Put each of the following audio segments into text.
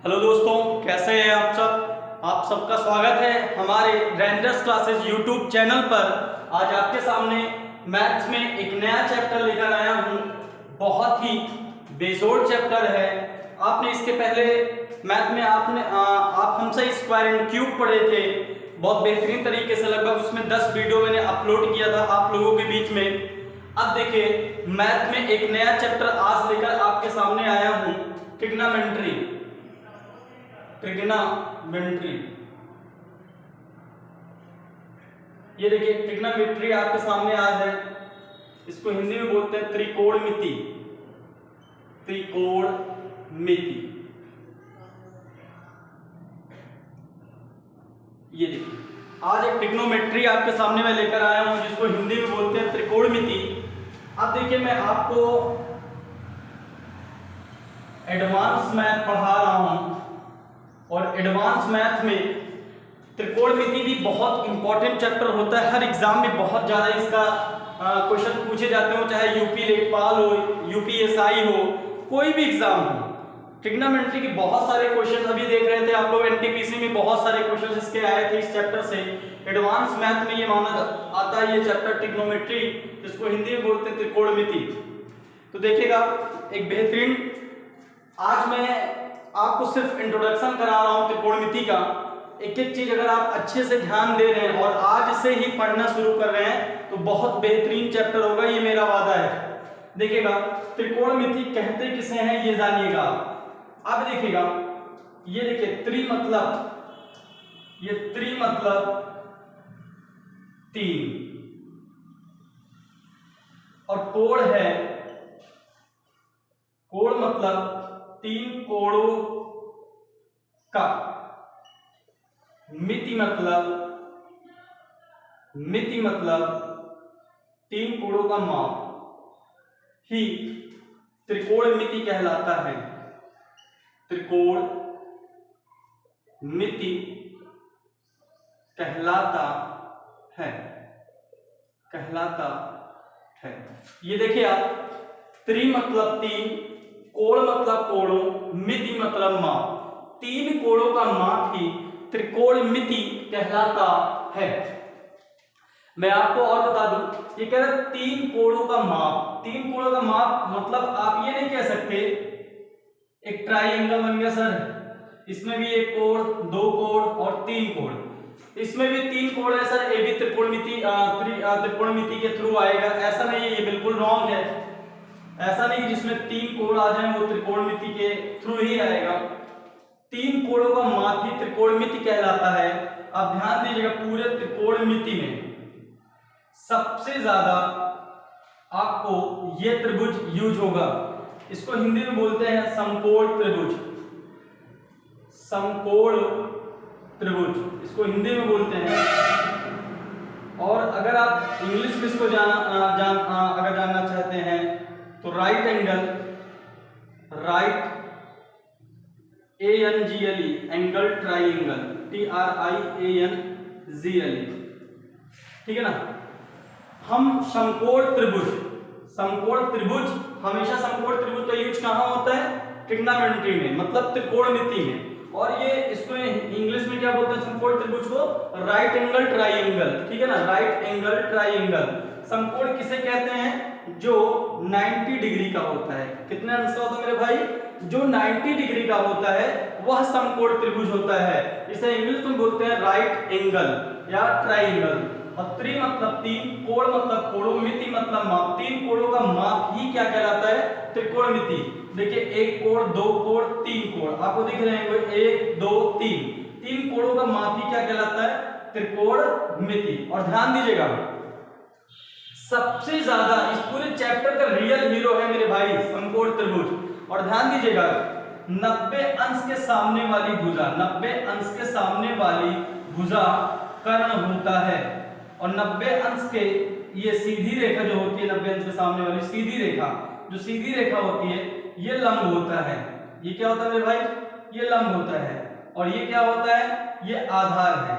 Hello दोस्तों, कैसे हैं आप सब। आप सबका स्वागत है हमारे रेंजर्स क्लासेस यूट्यूब चैनल पर। आज आपके सामने मैथ्स में एक नया चैप्टर लेकर आया हूं। बहुत ही बेजोड़ चैप्टर है। आपने इसके पहले मैथ में आप हमसे स्क्वायर एंड क्यूब पढ़े थे बहुत बेहतरीन तरीके से। लगभग उसमें 10 वीडियो मैंने अपलोड किया था आप लोगों के बीच में। अब देखिए, मैथ में एक नया चैप्टर आज लेकर आपके सामने आया हूं, ट्रिग्नोमेट्री। ये देखिए, ट्रिग्नोमेट्री आपके सामने आज है। इसको हिंदी में बोलते हैं त्रिकोणमिति। ये देखिए, आज एक ट्रिग्नोमेट्री आपके सामने मैं लेकर आया हूं जिसको हिंदी में बोलते हैं त्रिकोणमिति। अब देखिए, मैं आपको एडवांस मैथ पढ़ा रहा हूं और एडवांस मैथ में त्रिकोणमिति भी बहुत इंपॉर्टेंट चैप्टर होता है। हर एग्जाम में बहुत ज़्यादा इसका क्वेश्चन पूछे जाते हो, चाहे यूपी लेखपाल हो, यूपीएसआई हो, कोई भी एग्जाम हो। ट्रिग्नोमेट्री के बहुत सारे क्वेश्चन अभी देख रहे थे आप लोग, एनटीपीसी में बहुत सारे क्वेश्चन इसके आए थे इस चैप्टर से। एडवांस मैथ में ये माना आता है ये चैप्टर ट्रिग्नोमेट्री, जिसको हिंदी में बोलते हैं त्रिकोणमिति। तो देखिएगा, एक बेहतरीन, आज मैं आपको सिर्फ इंट्रोडक्शन करा रहा हूं त्रिकोणमिति का। एक एक चीज अगर आप अच्छे से ध्यान दे रहे हैं और आज से ही पढ़ना शुरू कर रहे हैं तो बहुत बेहतरीन चैप्टर होगा, ये मेरा वादा है। देखिएगा, त्रिकोणमिति कहते किसे हैं ये जानिएगा। अब देखिएगा, ये देखिए त्रि मतलब 3 और कोण है, कोण मतलब 3 कोणों का, मिति मतलब 3 कोणों का माप ही त्रिकोणमिति कहलाता है। त्रिकोणमिति कहलाता है। ये देखिए आप, त्रि मतलब 3, कोण मतलब कोणों, मिति मतलब माप। 3 कोणों का माप ही त्रिकोणमिति कहलाता है। मैं आपको और बता दूं, ये कह रहा है 3 कोणों का माप। 3 कोणों का माप मतलब आप ये नहीं कह सकते एक ट्राइंगल बन गया सर, इसमें भी एक कोण, 2 कोण और 3 कोण, इसमें भी 3 कोण है सर, ये भी त्रिकोणमिति के थ्रू आएगा। ऐसा नहीं है, ये बिल्कुल रॉन्ग है। ऐसा नहीं जिसमें 3 कोण आ जाए वो त्रिकोणमिति के थ्रू ही आएगा। 3 कोणों का माप ही त्रिकोणमिति कहलाता है। अब ध्यान दीजिएगा, पूरे त्रिकोणमिति में सबसे ज्यादा आपको ये त्रिभुज यूज होगा। इसको हिंदी में बोलते हैं समकोण त्रिभुज। इसको हिंदी में बोलते हैं। और अगर आप इंग्लिश में इसको अगर जानना चाहते हैं तो right angle, angle triangle, TRIANGLE, ठीक है ना। हम समकोण त्रिभुज, हमेशा समकोण त्रिभुज का यूज कहां होता है? ट्रिग्नोमेट्री में, मतलब त्रिकोणमिति में। और ये इसको इंग्लिश में क्या बोलते हैं समकोण त्रिभुज को? राइट एंगल ट्राइंगल, ठीक है ना, राइट एंगल ट्राइंगल। समकोण किसे कहते हैं? जो 90 डिग्री का होता है। कितने अंश का होता है मेरे भाई? जो 90 डिग्री का होता है वह समकोण त्रिभुज होता है। इसे इंग्लिश में बोलते हैं राइट एंगल या ट्राइंगल। और त्रि मतलब 3, कोण मतलब कोणों, मिति मतलब माप। 3 कोणों का माप ही क्या कहलाता है? त्रिकोणमिति। देखिए, 1 कोण, 2 कोण, 3 कोण आपको दिख रहे हैं, 1 2 3। 3 कोणों का माप ही क्या कहलाता है? त्रिकोणमिति। और ध्यान दीजिएगा, सबसे ज्यादा इस पूरे चैप्टर का रियल हीरो है मेरे भाई समकोण त्रिभुज। और ध्यान दीजिएगा, 90 अंश के सामने वाली भुजा, 90 अंश के सामने वाली भुजा कर्ण होता है। और 90 अंश के ये सीधी रेखा जो होती है, 90 अंश के सामने वाली सीधी रेखा, जो सीधी रेखा होती है, ये लंब होता है। ये क्या होता है मेरे भाई? ये लंब होता है। और ये क्या होता है? ये आधार है।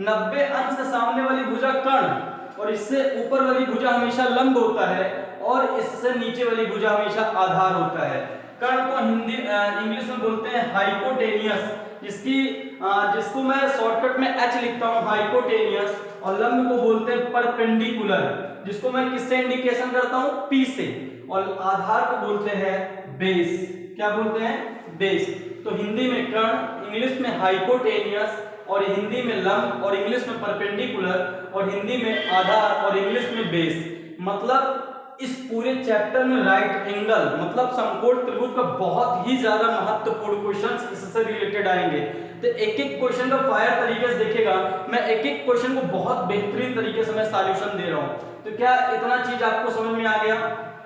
90 अंश के सामने वाली भुजा कर्ण, और इससे ऊपर वाली भुजा हमेशा लंब होता है और इससे नीचे वाली भुजा हमेशा आधार होता है। कर्ण को हिंदी इंग्लिश में बोलते हैं हाइपोटेनियस, जिसको मैं शॉर्टकट में एच लिखता हूं हाइपोटेनियस, और लंब को बोलते हैं परपेंडिकुलर, जिसको मैं किससे इंडिकेशन करता हूं, पी से, और आधार को बोलते हैं बेस। क्या बोलते हैं, बेस। तो हिंदी में कर्ण, इंग्लिश में हाइपोटेनियस, और हिंदी में लंब, और इंग्लिश में परपेंडिकुलर, और हिंदी में आधार, और इंग्लिश में बेस। मतलब इस पूरे चैप्टर में राइट एंगल मतलब समकोण त्रिभुज का बहुत ही ज्यादा महत्वपूर्ण क्वेश्चंस इससे रिलेटेड आएंगे। तो एक एक क्वेश्चन का फायर तरीके से देखेगा, मैं एक एक क्वेश्चन को बहुत बेहतरीन तरीके से मैं सॉल्यूशन दे रहा हूं। तो क्या इतना चीज आपको समझ में आ गया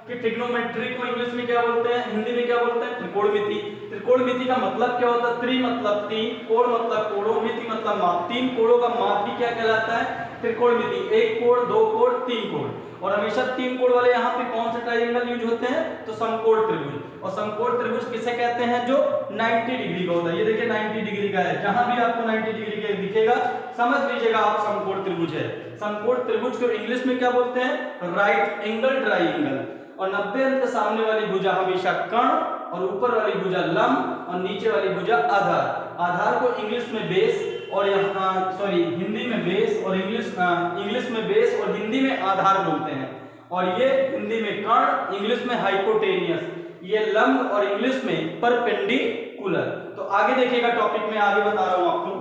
कि ट्रिग्नोमेट्री को इंग्लिश में क्या बोलते हैं, हिंदी में क्या बोलते हैं, त्रिकोणमिति। त्रिकोणमिति का मतलब क्या होता है, त्रि मतलब तीन, कोण मतलब कोणों, मिति मतलब माप, तीन कोणों का माप ही क्या कहलाता है, त्रिकोणमिति। एक कोण, दो कोण, तीन कोण, और हमेशा तीन कोण वाले यहाँ पे कौन से ट्रायंगल यूज होते हैं, तो समकोण त्रिभुज। और समकोण त्रिभुज किसे कहते हैं, जो 90 डिग्री का होता है। ये देखिए 90 डिग्री का है, जहां भी आपको 90 डिग्री का दिखेगा समझ लीजिएगा आप समकोण त्रिभुज है। समकोण त्रिभुज को इंग्लिश में क्या बोलते हैं, राइट एंगल ट्रायंगल। और 90 अंश के सामने वाली भुजा हमेशा कर्ण, और ऊपर वाली भुजा लंब, और नीचे वाली भुजा आधार। आधार को इंग्लिश में बेस, और यहाँ सॉरी हिंदी में बेस, और इंग्लिश में बेस और हिंदी में आधार बोलते हैं। और ये हिंदी में कर्ण, इंग्लिश में हाइपोटेनियस, ये लंब और इंग्लिश में परपेंडिकुलर। तो आगे देखिएगा टॉपिक में आगे बता रहा हूं आपको।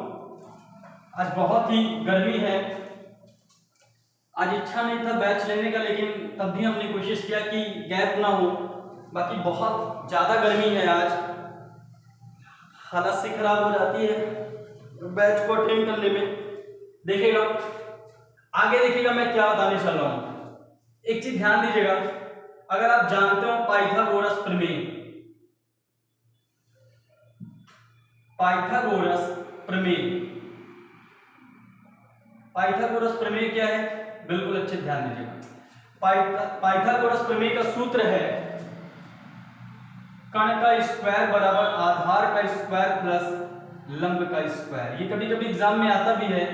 आज बहुत ही गर्मी है, आज इच्छा नहीं था बैच लेने का, लेकिन तब भी हमने कोशिश किया कि गैप ना हो। बाकी बहुत ज्यादा गर्मी है आज, हालत से खराब हो जाती है बैच को अटेंड करने में। देखिएगा आगे, देखिएगा मैं क्या बताने चल रहा हूं। एक चीज ध्यान दीजिएगा, अगर आप जानते हो पाइथागोरस प्रमेय, पाइथागोरस प्रमेय, पाइथागोरस प्रमेय क्या है, बिल्कुल अच्छे ध्यान दीजिएगा। पाइथागोरस प्रमेय का सूत्र है कर्ण का स्क्वायर बराबर आधार का स्क्वायर प्लस लंब का स्क्वायर। ये कभी कभी एग्जाम में आता भी है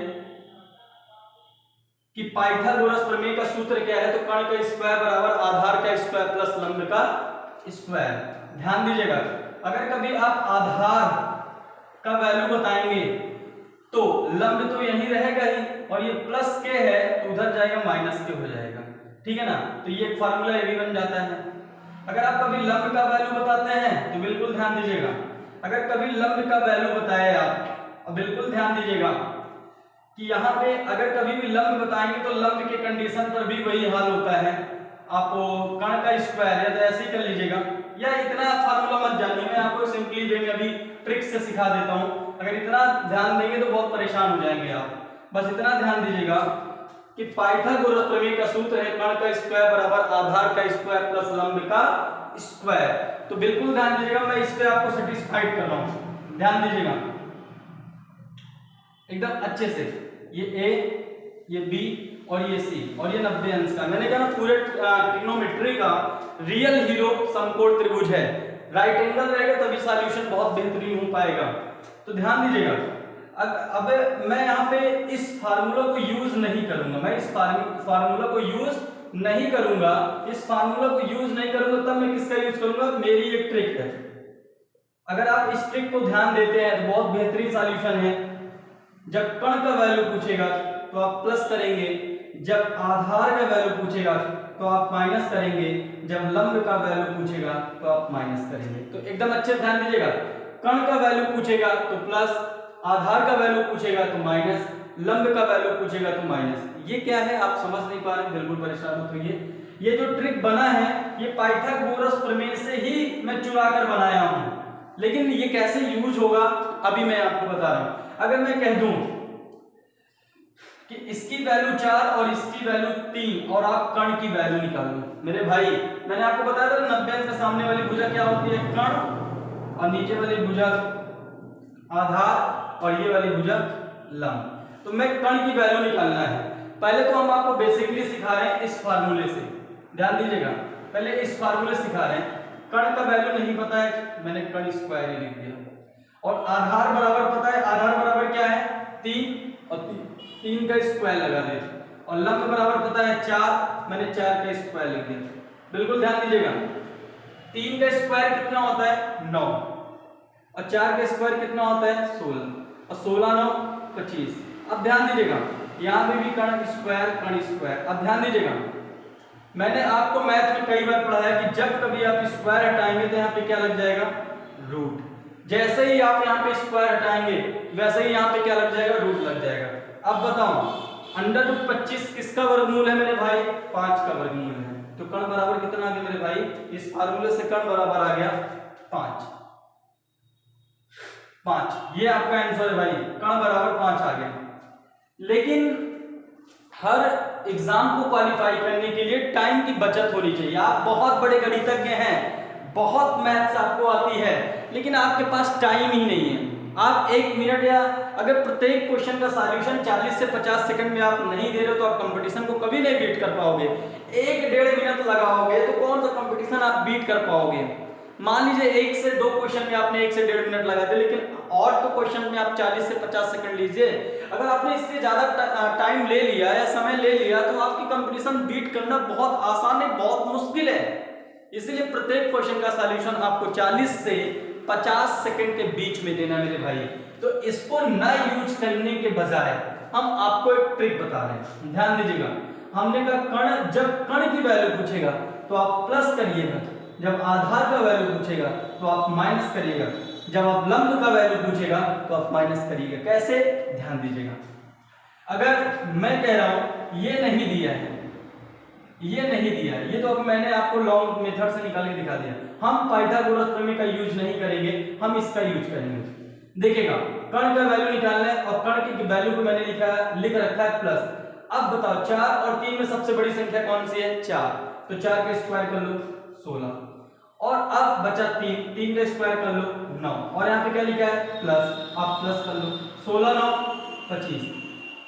कि पाइथागोरस प्रमेय का सूत्र क्या है, तो कर्ण का स्क्वायर बराबर आधार का स्क्वायर प्लस लंब का स्क्वायर। ध्यान दीजिएगा, अगर कभी आप आधार का वैल्यू बताएंगे तो लंब तो यही रहेगा ही, और ये प्लस के है तो उधर जाएगा माइनस के हो जाएगा, ठीक है ना। तो ये एक फार्मूला ये भी बन जाता है। अगर आप कभी लंब का वैल्यू बताते हैं तो बिल्कुल ध्यान दीजिएगा, अगर कभी लंब का वैल्यू बताए आप, और बिल्कुल ध्यान दीजिएगा कि यहाँ पे अगर कभी भी लंब बताएंगे तो लंब के कंडीशन पर भी वही हाल होता है। आप कर्ण का स्क्वायर या तो ऐसे ही कर लीजिएगा, या इतना फार्मूला मत जानिए, मैं आपको सिंपली वे में अभी ट्रिक से सिखा देता हूँ। अगर इतना ध्यान देंगे तो बहुत परेशान हो जाएंगे आप। बस इतना ध्यान दीजिएगा कि पाइथागोरस प्रमेय का सूत्र है कर्ण का स्क्वायर बराबर आधार का स्क्वायर प्लस लंब का स्क्वायर। तो बिल्कुल ध्यान दीजिएगा, मैं इस पे आपको सेटिस्फाइड कर रहा हूं, ध्यान दीजिएगा एकदम अच्छे से। ये ए, ये बी और ये सी, और ये 90 अंश का। मैंने कहा ना पूरे ट्रिग्नोमेट्री का रियल हीरो समकोण त्रिभुज है। राइट एंगल रहेगा तभी सॉल्यूशन बहुत बेहतरीन हो पाएगा। तो ध्यान दीजिएगा, अब मैं यहाँ पे इस फार्मूला को यूज नहीं करूंगा, मैं इस फार्मूला को यूज नहीं करूंगा, इस फार्मूला को यूज नहीं करूंगा, तब मैं किसका यूज करूंगा, मेरी एक ट्रिक है। अगर आप इस ट्रिक को ध्यान देते हैं तो बहुत बेहतरीन सॉल्यूशन है। जब कर्ण का वैल्यू पूछेगा तो आप प्लस करेंगे, जब आधार का वैल्यू पूछेगा तो आप माइनस करेंगे, जब लंब का वैल्यू पूछेगा तो आप माइनस करेंगे। तो एकदम अच्छे ध्यान दीजिएगा, कर्ण का वैल्यू पूछेगा तो प्लस, आधार का वैल्यू पूछेगा तो माइनस, लंब का वैल्यू पूछेगा तो माइनस। ये क्या है आप समझ नहीं पा रहे, बिल्कुल परेशान मत होइए। ये जो ट्रिक बना है ये पाइथागोरस प्रमेय से ही मैं चुरा कर बनाया हूं, लेकिन ये कैसे यूज होगा अभी मैं आपको बता रहा हूं। अगर मैं कह दूं कि इसकी वैल्यू 4 और इसकी वैल्यू 3 और आप कर्ण की वैल्यू निकाल लो, मेरे भाई मैंने आपको बताया था 90 अंश के सामने वाली भुजा क्या होती है, कर्ण, और नीचे वाली भुजा आधार, और ये वाली भुजा लंब। तो मैं कर्ण की वैल्यू निकालना है। पहले तो हम आपको बेसिकली सिखा रहे हैं इस फार्मूले से, ध्यान दीजिएगा, पहले इस फार्मूले सिखा रहे हैं। कर्ण का वैल्यू नहीं पता है, मैंने कर्ण स्क्वायर ही लिख दिया, और आधार बराबर पता है, आधार बराबर क्या है 3, और 3 का स्क्वायर लगा दिया, और लंब बराबर पता है 4, मैंने 4 का स्क्वायर लिख दिया। बिल्कुल ध्यान दीजिएगा, 3 का स्क्वायर कितना होता है 9, और 4 का स्क्वायर कितना होता है 16, और 16 9 25। अब ध्यान दीजिएगा यहाँ पे भी कर्ण स्क्वायर। अब ध्यान दीजिएगा, मैंने आपको मैथ में कई बार पढ़ाया कि जब कभी आप स्क्वायर हटाएंगे तो यहाँ पे क्या लग जाएगा रूट। जैसे ही आप यहाँ पे स्क्वायर हटाएंगे वैसे ही यहाँ पे क्या लग जाएगा रूट लग जाएगा। अब बताओ अंडर रूट 25 किसका वर्गमूल है मेरे भाई 5 का वर्गमूल है। तो कर्ण बराबर कितना आ गया मेरे भाई, इस फार्मूले से कर्ण बराबर आ गया 5। ये आपका आंसर है भाई, कर्ण बराबर 5 आ गया। लेकिन हर एग्जाम को क्वालिफाई करने के लिए टाइम की बचत होनी चाहिए। आप बहुत बड़े गणितज्ञ हैं, बहुत मैथ्स आपको आती है, लेकिन आपके पास टाइम ही नहीं है। आप 1 मिनट या अगर प्रत्येक क्वेश्चन का सॉल्यूशन 40 से 50 सेकंड में आप नहीं दे रहे हो तो आप कंपटीशन को कभी नहीं बीट कर पाओगे। 1-1.5 मिनट लगाओगे तो कौन सा कंपटीशन आप बीट कर पाओगे। मान लीजिए 1 से 2 क्वेश्चन में आपने 1 से 1.5 मिनट लगा दिए, लेकिन और तो क्वेश्चन में आप 40 से 50 सेकंड लीजिए। अगर आपने इससे ज्यादा टाइम ले लिया या समय ले लिया तो आपकी कंपटीशन बीट करना बहुत आसान है, बहुत मुश्किल है। इसलिए प्रत्येक क्वेश्चन का सॉल्यूशन आपको 40 से 50 सेकंड के बीच में देना मेरे भाई। तो इसको न यूज करने के बजाय हम आपको एक ट्रिक बता रहे हैं, ध्यान दीजिएगा। हमने कहा कर्ण, जब कर्ण की वैल्यू पूछेगा तो आप प्लस करिएगा, जब आधार का वैल्यू पूछेगा तो आप माइनस करिएगा, जब आप लंब का वैल्यू पूछेगा तो आप माइनस करिएगा। कैसे, ध्यान दीजिएगा। अगर मैं कह रहा हूं ये नहीं दिया है, ये नहीं दिया है, ये तो अब मैंने आपको लॉन्ग मेथड से निकाल के दिखा दिया। हम पाइथागोरस प्रमेय का यूज नहीं करेंगे, हम इसका यूज करेंगे। देखिएगा कर्ण का वैल्यू निकालना है और कर्ण की वैल्यू को मैंने लिख रखा है प्लस। अब बताओ 4 और 3 में सबसे बड़ी संख्या कौन सी है 4, तो 4 का स्क्वायर कर लो 16, और अब बचा 3 का स्क्वायर कर लो 9, और यहाँ पे क्या लिखा है प्लस, आप प्लस कर लो 16 9 25।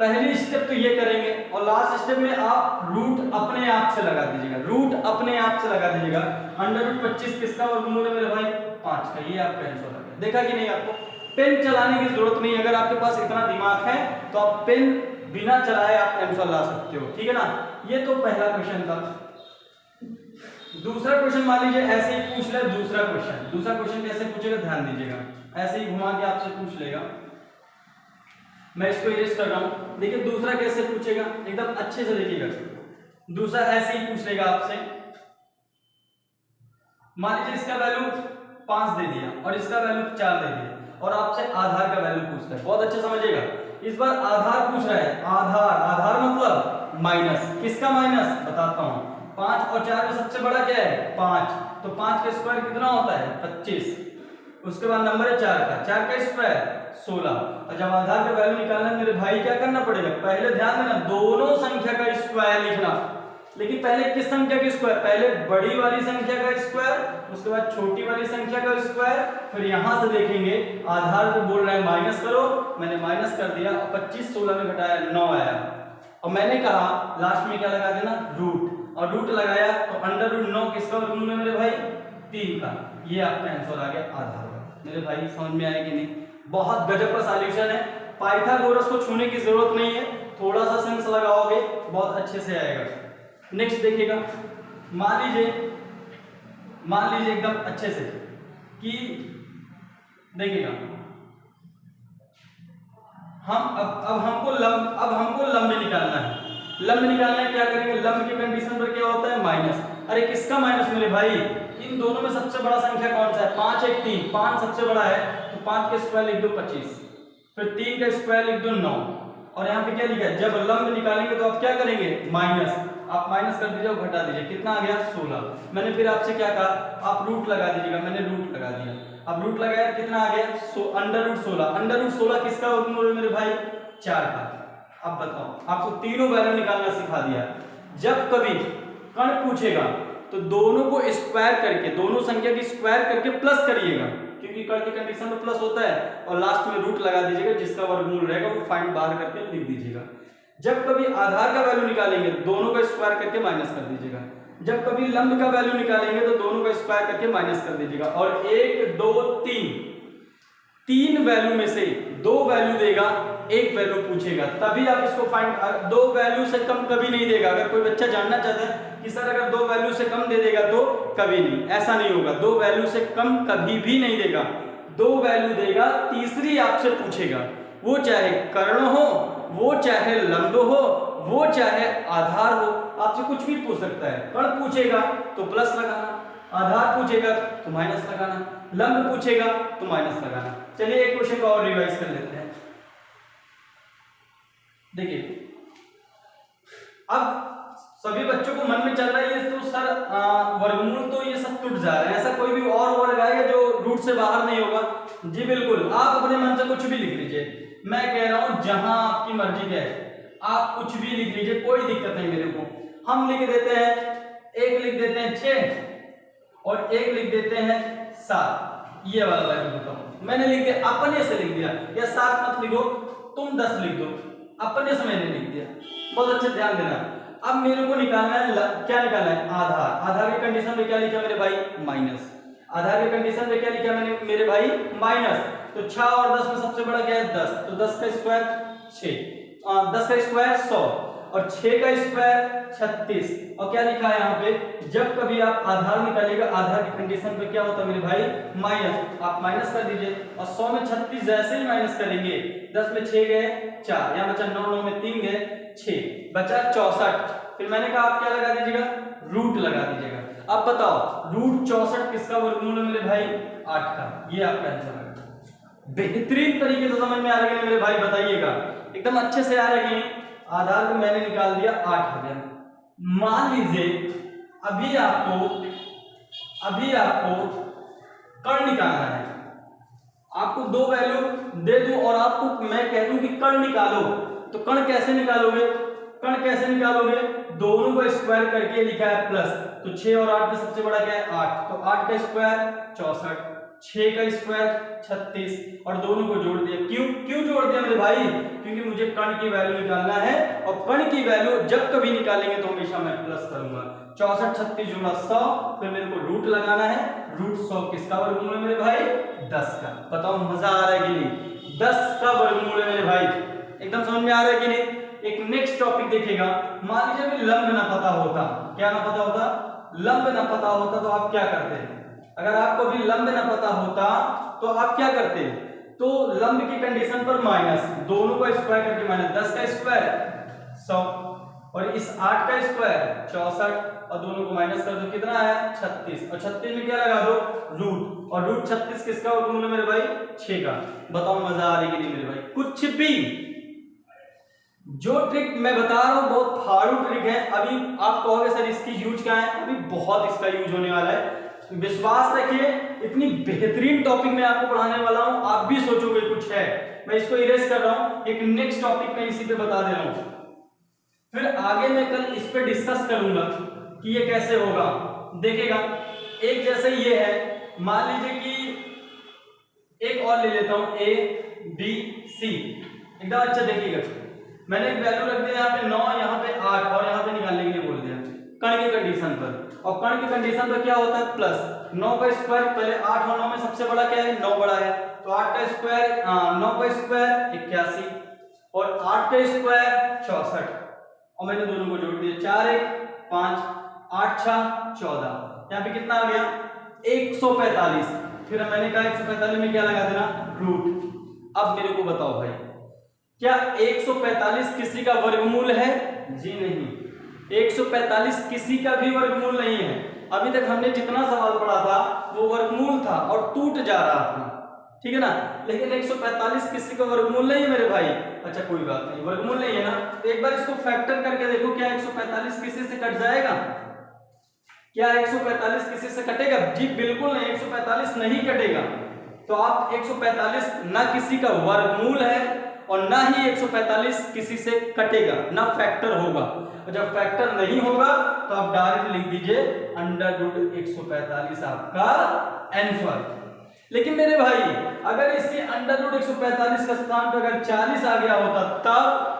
पहली स्टेप तो ये करेंगे और लास्ट स्टेप में आप रूट अपने आप से लगा दीजिएगा, रूट अपने आप से लगा दीजिएगा। अंडर रूट 25 किसका वर्गमूल है मेरे भाई 5 का। ये आपका आंसर आ गया। देखा कि नहीं, आपको पेन चलाने की जरूरत नहीं। अगर आपके पास इतना दिमाग है तो आप पेन बिना चलाए आप आंसर ला सकते हो, ठीक है ना। ये तो पहला क्वेश्चन था। दूसरा क्वेश्चन मान लीजिए ऐसे ही पूछ ले। दूसरा क्वेश्चन कैसे पूछेगा ध्यान दीजिएगा, ऐसे ही घुमा के आपसे पूछ लेगा। मैं इसको इरेज कर रहा हूं। देखिए दूसरा कैसे पूछेगा, एकदम अच्छे से देखिएगा। दूसरा ऐसे ही पूछ लेगा आपसे। मान लीजिए इसका वैल्यू 5 दे दिया और इसका वैल्यू 4 दे दिया और आपसे आधार का वैल्यू पूछता है। बहुत अच्छे समझिएगा, इस बार आधार पूछ रहा है। आधार मतलब माइनस, किसका माइनस बताता हूं। 5 और 4 में सबसे बड़ा क्या है 5, तो 5 का स्क्वायर कितना होता है 25। उसके बाद नंबर है 4 का स्क्वायर 16। और जब आधार का वैल्यू निकालना है मेरे भाई क्या करना पड़ेगा, पहले ध्यान देना दोनों संख्या का स्क्वायर लिखना। लेकिन पहले किस संख्या का स्क्वायर, पहले बड़ी वाली संख्या का स्क्वायर, उसके बाद छोटी वाली संख्या का स्क्वायर। फिर यहां से देखेंगे आधार पे बोल रहा है माइनस करो, मैंने माइनस कर दिया और 25 16 में घटाया 9 आया। और मैंने कहा लास्ट में क्या लगा देना रूट, और रूट लगाया तो अंडर रूट 9 किसका वर्गमूल है मेरे भाई 3 का। ये आपका आंसर आ गया आधार का। मेरे भाई समझ में आया कि नहीं, बहुत गजब का सॉल्यूशन है। पाइथागोरस को छूने की जरूरत नहीं है, थोड़ा सा सेंस लगाओगे बहुत अच्छे से आएगा। नेक्स्ट देखिएगा, मान लीजिए एकदम अच्छे से कि देखिएगा हम अब हमको लंब निकालना है। लंब निकालना है, क्या करेंगे, लंब की कंडीशन पर क्या होता है माइनस। अरे किसका माइनस मेरे भाई, इन दोनों में सबसे बड़ा संख्या कौन सा है 5 1 3, 5 सबसे बड़ा है तो 5 का स्क्वायर लिख दो 25, फिर 3 का स्क्वायर लिख दो 9, और यहाँ पे क्या लिखा है जब लंब निकालेंगे तो आप क्या करेंगे माइनस, आप माइनस कर दीजिए और घटा दीजिए, कितना आ गया 16। मैंने फिर आपसे क्या कहा आप रूट लगा दीजिएगा, मैंने रूट लगा दिया। अब रूट लगाया कितना आ गया अंडर रूट 16। अंडर रूट 16 किसका वर्गमूल है मेरे भाई 4 का। अब बताओ आपको तीनों वैल्यू निकालना सिखा दिया। जब कभी कर्ण पूछेगा तो दोनों को स्क्वायर करके, दोनों संख्या की स्क्वायर करके प्लस करिएगा, क्योंकि कर्ण की कंडीशन में प्लस होता है, और लास्ट में रूट लगा दीजिएगा, जिसका वर्गमूल रहेगा वो फाइंड बाहर करके लिख दीजिएगा। जब कभी आधार का वैल्यू निकालेंगे दोनों का स्क्वायर करके माइनस कर दीजिएगा। जब कभी लंब का वैल्यू निकालेंगे तो दोनों का स्क्वायर करके माइनस कर दीजिएगा। और 1 2 3 3 वैल्यू में से 2 वैल्यू देगा, 1 वैल्यू पूछेगा, तभी आप इसको फाइंड। 2 वैल्यू से कम कभी नहीं देगा। अगर कोई बच्चा जानना चाहता है कि सर अगर 2 वैल्यू से कम दे देगा तो कभी नहीं, ऐसा नहीं होगा। 2 वैल्यू से कम कभी भी नहीं देगा, 2 वैल्यू देगा, तीसरी आपसे पूछेगा, वो चाहे कर्ण हो, वो चाहे लंब हो, वो चाहे आधार हो, आपसे कुछ भी पूछ सकता है। कर्ण पूछेगा तो प्लस लगाना, आधार पूछेगा तो माइनस लगाना, लंब पूछेगा तो माइनस लगाना। चलिए एक क्वेश्चन को और रिवाइज कर लेते हैं। देखिए अब सभी बच्चों को मन में चल रहा है ये तो सर वर्गमूल तो ये सब टूट जा रहे हैं, ऐसा कोई भी और वर्ग आएगा जो रूट से बाहर नहीं होगा? जी बिल्कुल, आप अपने मन से कुछ भी लिख लीजिए। मैं कह रहा हूं जहां आपकी मर्जी है आप कुछ भी लिख लीजिए, कोई दिक्कत नहीं मेरे को। हम लिख देते हैं, एक लिख देते हैं 6 और एक लिख देते हैं 7। ये वाला वैल्यू बताओ, मैंने लिख दिया, अपने से लिख दिया, या 7 मत लिखो, तुम 10 लिख दो, अपने से मैंने लिख दिया। बहुत अच्छे ध्यान देना। अब मेरे को निकालना है, क्या निकालना है? आधार। आधार की कंडीशन में क्या लिखा मेरे भाई? माइनस। आधार की कंडीशन में क्या लिखा मैंने मेरे भाई? माइनस। तो 6 और 10 में सबसे बड़ा क्या है? 10। तो 10 का स्क्वायर 6, 10 का स्क्वायर 100 और 6 का स्क्वायर 36। और क्या लिखा है यहाँ पे? जब कभी आप आधार निकालिएगा, आधार की कंडीशन पे क्या होता है मेरे भाई? माइनस। आप माइनस कर दीजिए और 100 में 36 जैसे ही माइनस करेंगे, 10 में 6 गए 4, यहाँ बचा 9, 9 में 3 गए 6, बचा 64। फिर मैंने कहा आप क्या लगा दीजिएगा? रूट लगा दीजिएगा। अब बताओ रूट 64 किसका वर्गमूल है मेरे भाई? 8 का। ये आपका आंसर है। बेहतरीन तरीके से समझ में आ रहा है मेरे भाई, बताइएगा एकदम अच्छे से आ रहा है। आधार को मैंने निकाल दिया, 8 आ गया। मान लीजिए अभी आपको कर्ण निकालना है, आपको 2 वैल्यू दे दूं और आपको मैं कह दूं कि कर्ण निकालो, तो कर्ण कैसे निकालोगे? कर्ण कैसे निकालोगे? दोनों को स्क्वायर करके लिखा है प्लस, तो 6 और 8 में सबसे बड़ा क्या है? 8। तो 8 का स्क्वायर 64, 6 का स्क्वायर 36 और दोनों को जोड़ दिया। क्यों जोड़ दिया मेरे भाई? क्योंकि मुझे कर्ण की वैल्यू निकालना है और कर्ण की वैल्यू जब कभी निकालेंगे तो हमेशा मैं प्लस करूंगा। 64 36 जुड़ा 100, फिर मेरे को रूट लगाना है। रूट 100 किसका वर्गमूल है मेरे भाई? 10 का। बताओ मजा आ रहा है कि नहीं? 10 का वर्गमूल है मेरे भाई। एकदम समझ में आ रहा है कि नहीं? एक नेक्स्ट टॉपिक देखेगा। मान लीजिए अभी लंब ना पता होता, क्या ना पता होता? लंब ना पता होता तो आप क्या करते? अगर आपको भी लंब ना पता होता तो आप क्या करते? तो लंब की कंडीशन पर माइनस, दोनों को स्क्वायर करके माइनस, 10 का स्क्वायर 100 और इस 8 का स्क्वायर 64 और दोनों को माइनस कर दो, कितना है? 36 और 36 में क्या लगा दो? रूट। और रूट 36 किसका वर्गमूल है मेरे भाई? 6 का। बताओ मजा आ रही है कि नहीं मेरे भाई? कुछ भी जो ट्रिक मैं बता रहा हूं बहुत फाड़ू ट्रिक है। अभी आप कहोगे सर इसकी यूज क्या है? अभी बहुत इसका यूज होने वाला है, विश्वास रखिए। इतनी बेहतरीन टॉपिक मैं आपको पढ़ाने वाला हूं, आप भी सोचोगे कुछ है। मैं इसको इरेज कर रहा हूं, एक नेक्स्ट टॉपिक में इसी पे बता दे रहा हूं, फिर आगे मैं कल इस पे डिस्कस करूंगा कि ये कैसे होगा। देखिएगा एक जैसे ये है, मान लीजिए कि एक और ले लेता हूं, A B C। एकदम अच्छा देखिएगा, मैंने एक वैल्यू रख दिया यहाँ पे 9, यहाँ पे 8 और यहाँ पे निकालने के लिए बोल दिया कर्ण की कंडीशन पर। और कर्ण की कंडीशन पर क्या होता है? प्लस। 9 का स्क्वायर, पहले 8 और 9 में सबसे बड़ा क्या है? 9 बड़ा है, तो 8 का स्क्वायर 9 का स्क्वायर 81 और 8 का स्क्वायर 64 और मैंने दोनों को जोड़ दिया, 4 1 5 8 6 14। यहाँ पे कितना आ गया? 145। फिर मैंने कहा 145 में क्या लगा देना? रूट। अब मेरे को बताओ भाई, क्या 145 किसी का वर्गमूल है? जी नहीं, 145 किसी का भी वर्गमूल नहीं है। अभी तक हमने जितना सवाल पढ़ा था वो वर्गमूल था और टूट जा रहा था, ठीक है ना? लेकिन 145 किसी का वर्गमूल नहीं है मेरे भाई। अच्छा कोई बात नहीं, वर्गमूल नहीं है ना, तो एक बार इसको फैक्टर करके देखो, क्या 145 किसी से कट जाएगा? क्या 145 किसी से कटेगा? जी बिल्कुल नहीं, 145 नहीं कटेगा। तो आप 145 ना किसी का वर्गमूल है और ना ही 145 किसी से कटेगा, ना फैक्टर होगा। और जब फैक्टर नहीं होगा तो आप डायरेक्ट लिख दीजिए अंडर रूट 145 आपका आंसर। लेकिन मेरे भाई अगर इसी अंडर रूट 145 का स्थान पर अगर 40 आ गया होता तब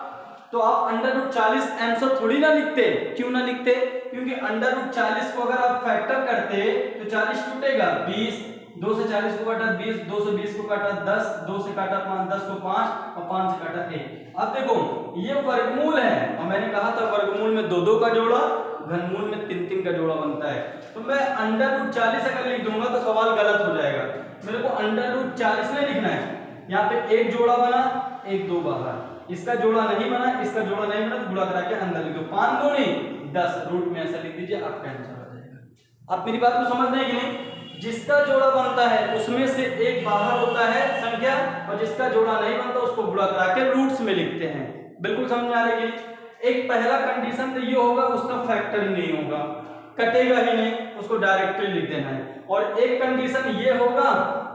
तो आप अंडर रूट 40 आंसर थोड़ी ना लिखते। क्यों ना लिखते? क्योंकि अंडर रूट 40 को अगर आप फैक्टर करते तो 40 टूटेगा 20 2 से 40 को काटा 20, 2 से 20 को काटा 10, 2 से काटा 5, 10 को 5 और 5 से काटा 1। अब देखो ये वर्गमूल है और मैंने कहा था वर्गमूल में 2 2 का जोड़ा, घनमूल में 3 3 का जोड़ा बनता है। तो मैं √40 अगर लिख दूंगा तो सवाल गलत हो जाएगा। मेरे को √40 नहीं लिखना है। यहाँ पे एक जोड़ा बना, एक 2 बाहर, इसका जोड़ा नहीं बना, इसका जोड़ा नहीं बना तो गुणा करा के अंदर लिख दो। 5 2 10, रूट में ऐसा लिख दीजिए, आपका आंसर आ जाएगा। आप मेरी बात को समझ रहे हैं कि नहीं? जिसका जोड़ा बनता है उसमें से एक बाहर होता है संख्या, और जिसका जोड़ा नहीं बनता उसको गुणा करा के रूट्स में लिखते हैं। बिल्कुल समझ में आ रही है? एक पहला कंडीशन तो ये होगा उसका फैक्टर ही नहीं होगा, कटेगा ही नहीं, उसको डायरेक्टली लिख देना है। और एक कंडीशन ये होगा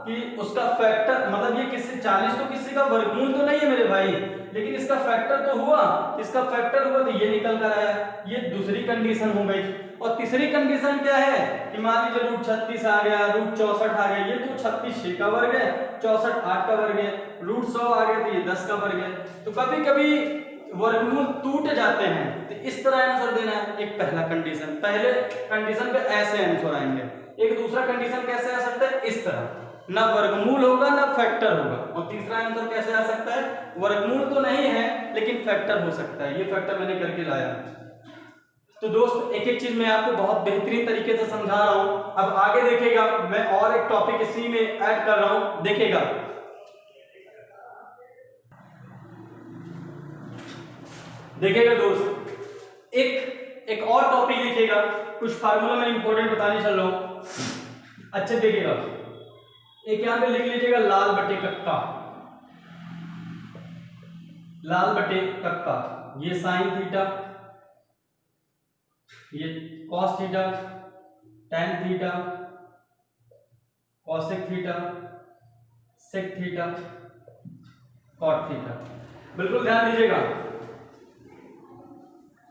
कि उसका फैक्टर मतलब ये किसी 40 तो किसी का वर्गमूल तो नहीं है मेरे भाई, लेकिन इसका फैक्टर तो हुआ, इसका फैक्टर हुआ तो ये निकल कर आया। ये दूसरी कंडीशन हो गई। और तीसरी कंडीशन क्या है कि मान लीजिए √36 आ गया, √64 आ गया, ये तो 36 6 का वर्ग है, 64 8 का वर्ग है, √100 आ गया तो ये 10 का वर्ग है। तो कभी कभी वर्गमूल टूट जाते हैं, तो इस तरह आंसर देना है। एक पहला कंडीशन, पहले कंडीशन पे ऐसे आंसर आएंगे। एक दूसरा कंडीशन कैसे आ सकता है? इस तरह, ना वर्गमूल होगा ना फैक्टर होगा। और तीसरा आंसर कैसे आ सकता है? वर्गमूल तो नहीं है लेकिन फैक्टर हो सकता है। ये फैक्टर मैंने करके लाया। तो दोस्त एक एक चीज मैं आपको बहुत बेहतरीन तरीके से समझा रहा हूं। अब आगे देखेगा, मैं और एक टॉपिक इसी में ऐड कर रहा हूं, देखेगा। देखिएगा दोस्त, एक और टॉपिक देखिएगा, कुछ फार्मूला मैं इंपॉर्टेंट बताने चल रहा हूं। अच्छे देखिएगा, एक यहां पे लिख लीजिएगा लाल बटे कक्का, लाल बटे कक्का। ये साइन थीटा, ये cos theta, tan theta, cosec theta, sec theta, cot theta. बिल्कुल ध्यान दीजिएगा,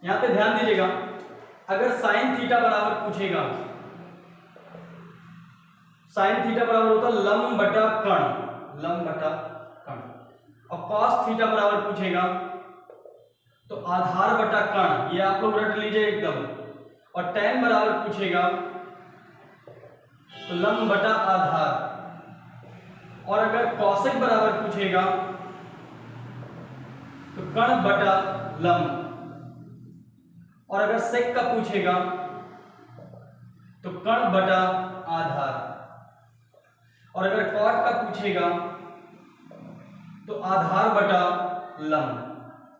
यहां पे ध्यान दीजिएगा। अगर साइन थीटा बराबर पूछेगा, साइन थीटा बराबर होता है लंब बटा कर्ण, लंब बटा कर्ण। और कॉस थीटा बराबर पूछेगा तो आधार बटा कर्ण, ये आप लोग रट लीजिए एकदम। और टैन बराबर पूछेगा तो लंब बटा आधार। और अगर कॉसेक बराबर पूछेगा तो कर्ण बटा लंब। और अगर सेक का पूछेगा तो कर्ण बटा आधार। और अगर कॉट का पूछेगा तो आधार बटा लंब।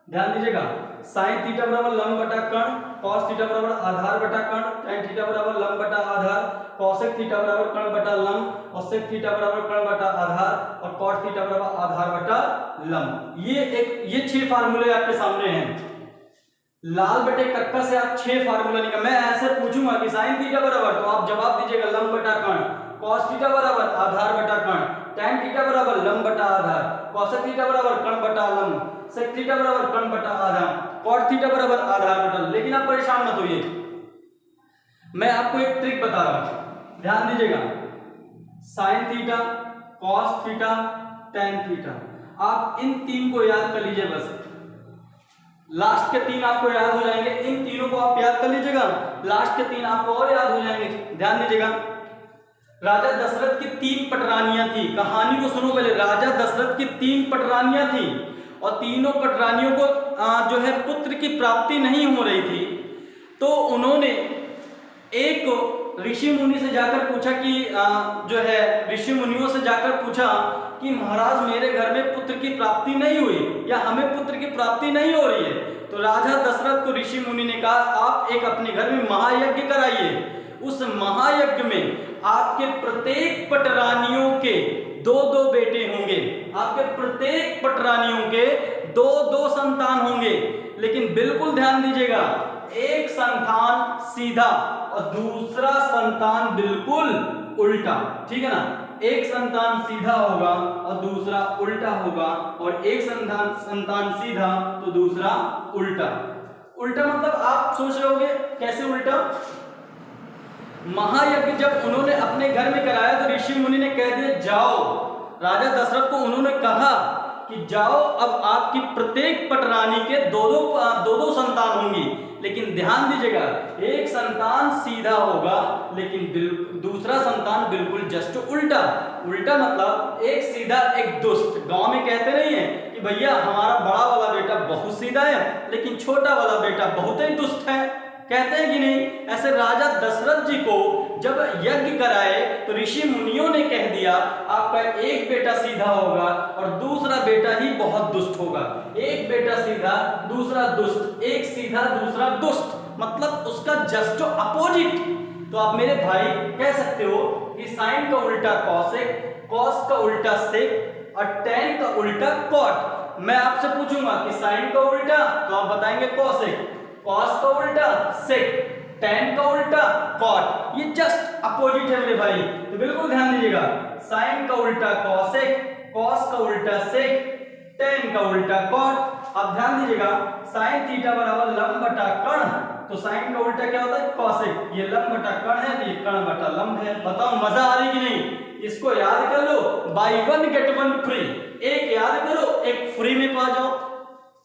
ध्यान दीजिएगा, साइन थीटा बराबर लंब बटा कर्ण, कॉस थीटा बराबर आधार बटा कर्ण, टैन थीटा बराबर लंब बटा आधार, कॉसेक थीटा बराबर कर्ण बटा लंब, और सेक थीटा बराबर कर्ण बटा आधार, और कॉट थीटा बराबर आधार बटा लंब। ये 6 फार्मूले आपके सामने हैं। लाल बटे कक्का से आप 6 फार्मूला निकाल। मैं ऐसे पूछूंगा कि साइन थीटा बराबर, तो आप जवाब दीजिएगा लंब बटा कर्ण, कॉस थीटा बराबर आधार बटा कर्ण, टैन थीटा बराबर लंब बटा आधार, कॉसेक थीटा बराबर कर्ण बटा लंब, सेक थीटा बराबर कर्ण बटा आधार, कॉट थीटा बराबर आधार बटा। लेकिन आप परेशान मत होइए, मैं आपको एक ट्रिक बता रहा हूं, ध्यान दीजिएगा। Sine theta, cos theta, tan theta, आप इन 3 को याद कर लीजिए बस। लास्ट के 3 आपको याद हो जाएंगे, इन तीनों को आप याद कर लीजिएगा, लास्ट के 3 आपको और याद हो जाएंगे। ध्यान दीजिएगा, राजा दशरथ की 3 पटरानियां थी। कहानी को सुनो पहले। राजा दशरथ की 3 पटरानियां थी और तीनों पटरानियों को जो है पुत्र की प्राप्ति नहीं हो रही थी। तो उन्होंने एक ऋषि मुनि से जाकर पूछा कि जो है ऋषि मुनियों से जाकर पूछा कि महाराज मेरे घर में पुत्र की प्राप्ति नहीं हुई, या हमें पुत्र की प्राप्ति नहीं हो रही है। तो राजा दशरथ को ऋषि मुनि ने कहा आप एक अपने घर में महायज्ञ कराइए। उस महायज्ञ में आपके प्रत्येक पटरानियों के 2-2 बेटे होंगे, आपके प्रत्येक पटरानियों के 2-2 संतान होंगे। लेकिन बिल्कुल ध्यान दीजिएगा, एक संतान सीधा और दूसरा संतान बिल्कुल उल्टा, ठीक है ना। एक संतान सीधा होगा और दूसरा उल्टा होगा, और एक संतान सीधा तो दूसरा उल्टा। उल्टा मतलब आप सोच रहे होंगे कैसे उल्टा। महायज्ञ जब उन्होंने अपने घर में कराया तो ऋषि मुनि ने कह दिया जाओ। राजा दशरथ को उन्होंने कहा कि जाओ अब आपकी प्रत्येक पटरानी के दो दो संतान होंगी, लेकिन ध्यान दीजिएगा एक संतान सीधा होगा लेकिन दूसरा संतान बिल्कुल जस्ट उल्टा। उल्टा मतलब एक सीधा एक दुष्ट। गांव में कहते नहीं है कि भैया हमारा बड़ा वाला बेटा बहुत सीधा है लेकिन छोटा वाला बेटा बहुत ही दुष्ट है, कहते हैं कि नहीं? ऐसे राजा दशरथ जी को जब यज्ञ कराए तो ऋषि मुनियों ने कह दिया आपका एक बेटा सीधा होगा और दूसरा बेटा ही बहुत दुष्ट होगा। एक बेटा सीधा दूसरा दुष्ट, एक सीधा दूसरा दुष्ट, मतलब उसका जस्ट अपोजिट। तो आप मेरे भाई कह सकते हो कि साइन का उल्टा कॉसेक, कॉस का उल्टा सेक और टैन का उल्टा कॉट। मैं आपसे पूछूंगा कि साइन का उल्टा, तो आप बताएंगे कॉसेक, कॉस का उल्टा सेक, टैन का उल्टा कॉट। ये जस्ट अपोजिट है मेरे भाई, तो बिल्कुल ध्यान दीजिएगा। साइन का उल्टा कॉसेक, कॉस का उल्टा सेक, टैन का उल्टा कॉट। अब ध्यान दीजिएगा साइन थीटा बराबर लंब बटा कर्ण, तो साइन का उल्टा क्या होता है? कॉसेक। ये लंब बटा कर्ण है तो ये कर्ण बटा लंब है। बताओ मजा आ रही कि नहीं? इसको याद कर लो, buy one get one free. एक याद करो एक फ्री में पा जाओ।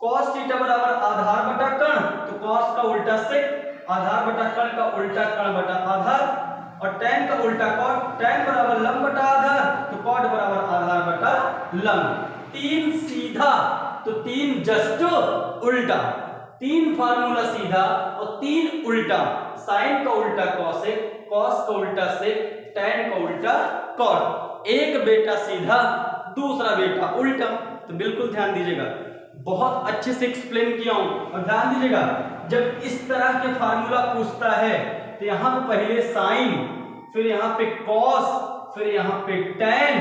कॉस थीटा बराबर आधार बटा कर्ण, तो कॉस का उल्टा सेक, आधार बटा कर्ण का उल्टा कर्ण बटा आधार, और टैन का उल्टा कॉट, टैन बराबर लंब बटा आधार, तो कॉट बराबर आधार बटा लंब। तीन सीधा तो तीन जस्ट उल्टा, तीन फार्मूला सीधा और तीन उल्टा। साइन का उल्टा कॉसेक, कॉस का उल्टा सेक, टैन का उल्टा कॉट। एक बेटा सीधा दूसरा बेटा उल्टा। तो बिल्कुल ध्यान दीजिएगा, बहुत अच्छे से एक्सप्लेन किया हूं। और ध्यान दीजिएगा जब इस तरह के फार्मूला पूछता है तो यहां पे पहले साइन, फिर यहां पे कॉस, फिर यहां पे टैन,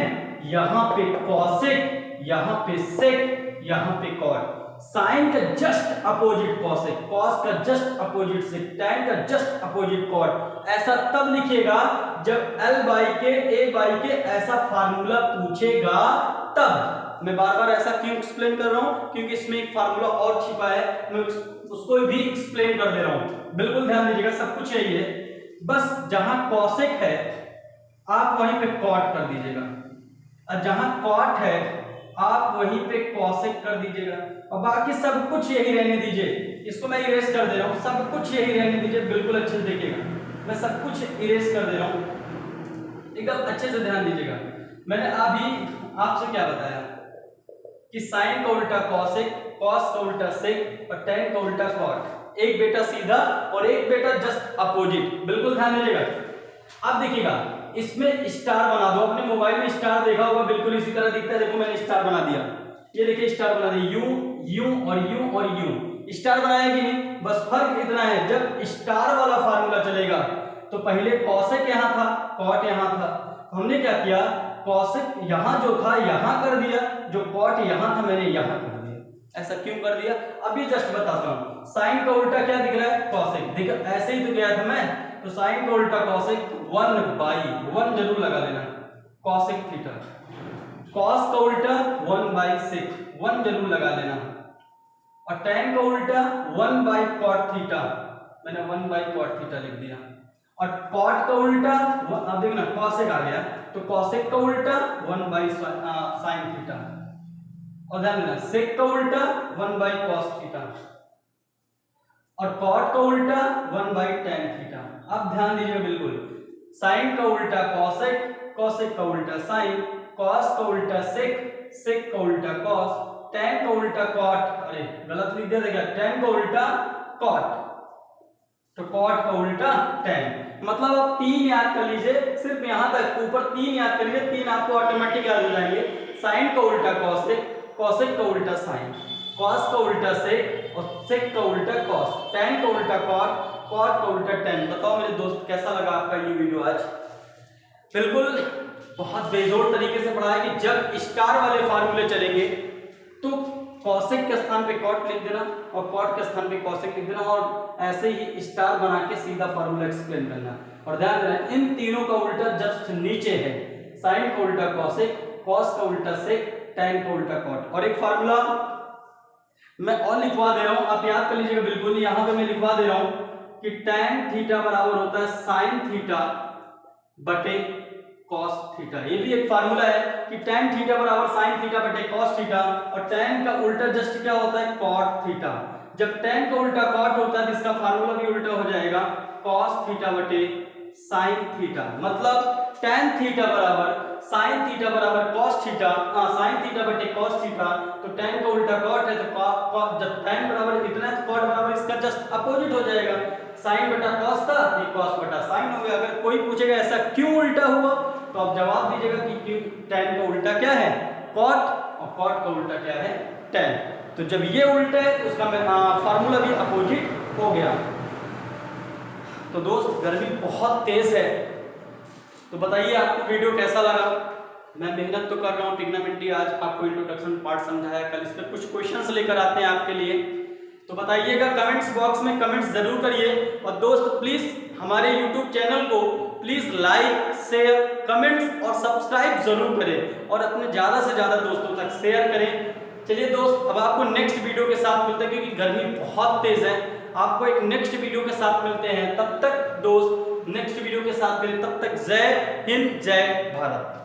यहां पे कॉसेक, यहां पे सेक, यहां पे कॉट। साइन का जस्ट अपोजिट कॉसेक, कॉस का जस्ट अपोजिट सेक, टैन का जस्ट अपोजिट कॉट। ऐसा तब लिखिएगा जब L बाई के A बाई के ऐसा फार्मूला पूछेगा तब। मैं बार बार ऐसा क्यों एक्सप्लेन कर रहा हूं? क्योंकि इसमें एक फार्मूला और छिपा है, मैं उसको भी एक्सप्लेन कर दे रहा हूं। बिल्कुल ध्यान दीजिएगा, सब कुछ यही है, बस जहां कॉसेक है आप वहीं पे कॉट कर दीजिएगा, और जहां कॉट है आप वहीं पे कॉसेक कर दीजिएगा, और बाकी सब कुछ यही रहने दीजिए। इसको मैं इरेज कर दे रहा हूं, सब कुछ यही रहने दीजिए। बिल्कुल अच्छे से देखिएगा, मैं सब कुछ इरेज कर दे रहा हूं, एकदम अच्छे से ध्यान दीजिएगा। मैंने अभी आपसे क्या बताया कि साइन का उल्टा कॉसेक, कॉस का उल्टा सेक और टैन का उल्टा कॉट। एक बेटा सीधा और एक बेटा जस्ट अपोजिट। बिल्कुल ध्यान दीजिएगा। अब देखिएगा इसमें स्टार बना दो। अपने मोबाइल में स्टार देखा होगा, बिल्कुल इसी तरह दिखता है। देखो मैंने स्टार बना दिया, ये देखिए स्टार बना दिया, यू और यू और यू स्टार बनाया कि नहीं? बस फर्क इतना है, जब स्टार वाला फार्मूला चलेगा तो पहले कॉसेक यहां था, कॉट यहां था। हमने क्या किया, कॉसेक यहां जो था यहां कर दिया, जो कॉट यहां था मैंने यहां कर दिया। ऐसा क्यों कर दिया अभी जस्ट बताता हूं। साइन का उल्टा क्या दिख रहा है? कॉसेक। देखो ऐसे ही तो गया था मैं, तो साइन का उल्टा कॉसेक 1/1 जरूर लगा लेना, कॉसेक थीटा। कॉस का उल्टा 1/6 1 जरूर लगा लेना, और टैन का उल्टा 1/cot थीटा, मैंने 1/cot थीटा लिख दिया। और कॉट का उल्टा अब देखना कॉसेक आ गया, तो कॉसेक का उल्टा 1/sin थीटा, और ध्यान देना सेक का उल्टा 1/cos थीटा, और कॉट का उल्टा 1/tan थीटा। अब ध्यान दीजिएगा बिल्कुल, साइन का उल्टा कॉसेक, कॉसेक का उल्टा साइन, कॉस का उल्टा सेक, सेक का उल्टा कॉस, टैन का उल्टा कॉट, अरे गलत लिख दिया था क्या, टैन का उल्टा कॉट, तो कॉट का उल्टा टैन। मतलब आप 3 याद कर लीजिए, सिर्फ यहां तक, ऊपर 3 याद कर लीजिए, 3 आपको ऑटोमेटिक याद हो जाएंगे। साइन का उल्टा कॉसेक, कॉसेक का उल्टा साइन, कॉस का उल्टा सेक और सेक का उल्टा कॉस, टैन का उल्टा कॉट, कॉट का उल्टा टैन। बताओ मेरे दोस्त कैसा लगा आपका ये वीडियो आज? बिल्कुल बहुत बेजोड़ तरीके से पढ़ा है कि जब स्टार वाले फार्मूले चलेंगे तो कॉसेक के स्थान पे कॉट लिख देना और कॉट के स्थान पे कॉसेक लिख देना, और ऐसे ही स्टार बना के सीधा फार्मूला एक्सप्लेन करना। और ध्यान देना इन तीनों का उल्टा जस्ट नीचे है, साइन का उल्टा कॉसेक, कॉस का उल्टा सेक, टैन का उल्टा कॉट। और एक फार्मूला मैं और लिखवा दे रहा हूं, आप याद कर लीजिएगा बिल्कुल। यहां पे मैं लिखवा दे रहा हूं कि टैन थीटा बराबर होता है साइन थीटा बटे cos थीटा। ये भी एक फार्मूला है कि tan थीटा बराबर sin थीटा बटे cos थीटा, और tan का उल्टा जस्ट क्या होता है cot थीटा। जब tan का उल्टा cot होता है तो इसका फार्मूला भी उल्टा हो जाएगा cos थीटा बटे sin थीटा। मतलब tan थीटा बराबर sin थीटा बराबर cos थीटा, sin थीटा बटे cos थीटा, तो tan का उल्टा cot है तो जब tan बराबर इतना है तो cot बराबर इसका जस्ट अपोजिट हो जाएगा। sin बटा cos था, ये cos बटा sin हो गया। अगर कोई पूछेगा ऐसा क्यों उल्टा हुआ तो आप जवाब दीजिएगा कि क्यों tan का उल्टा क्या है cot, और cot का उल्टा क्या है tan। तो जब ये उल्टा है तो उसका फार्मूला भी अपोजिट हो गया। तो दोस्त गर्मी बहुत तेज है, तो बताइए आपको वीडियो कैसा लगा। मैं मेहनत तो कर रहा हूँ ट्रिग्नोमेट्री, आज आपको इंट्रोडक्शन पार्ट समझाया, कल इस पर कुछ क्वेश्चंस लेकर आते हैं आपके लिए। तो बताइएगा कमेंट्स बॉक्स में, कमेंट्स जरूर करिए। और दोस्त प्लीज हमारे यूट्यूब चैनल को प्लीज लाइक, शेयर, कमेंट्स और सब्सक्राइब जरूर करें, और अपने ज्यादा से ज्यादा दोस्तों तक शेयर करें। चलिए दोस्त, अब आपको नेक्स्ट वीडियो के साथ मिलते हैं, क्योंकि गर्मी बहुत तेज है। आपको एक नेक्स्ट वीडियो के साथ मिलते हैं, तब तक दोस्त नेक्स्ट वीडियो के साथ मिले, तब तक जय हिंद, जय भारत।